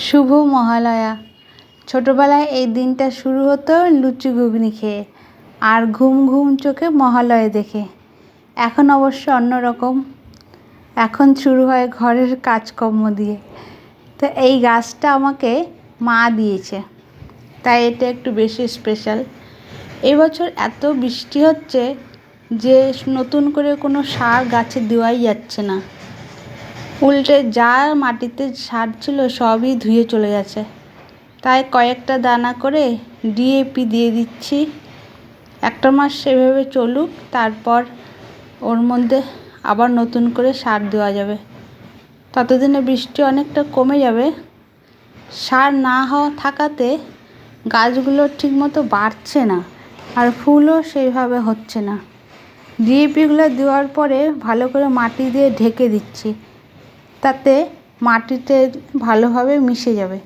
শুভ মহালয়া। ছোটোবেলায় এই দিনটা শুরু হতো লুচি ঘুগনি খেয়ে আর ঘুম ঘুম চোখে মহালয়া দেখে। এখন অবশ্য অন্যরকম, এখন শুরু হয় ঘরের কাজকর্ম দিয়ে। তো এই গাছটা আমাকে মা দিয়েছে, তাই এটা একটু বেশি স্পেশাল। এবছর এত বৃষ্টি হচ্ছে যে নতুন করে কোনো সার গাছে দেওয়াই যাচ্ছে না, উল্টে যা মাটিতে সার ছিল সবই ধুয়ে চলে গেছে। তাই কয়েকটা দানা করে ডিএপি দিয়ে দিচ্ছি। একটা মাস সেভাবে চলুক, তারপর ওর মধ্যে আবার নতুন করে সার দেওয়া যাবে। ততদিনে বৃষ্টি অনেকটা কমে যাবে। সার না থাকাতে গাছগুলো ঠিকমতো বাড়ছে না, আর ফুলও সেইভাবে হচ্ছে না। ডিএপিগুলো দেওয়ার পরে ভালো করে মাটি দিয়ে ঢেকে দিচ্ছি, তাতে মাটিতে ভালোভাবে মিশে যাবে।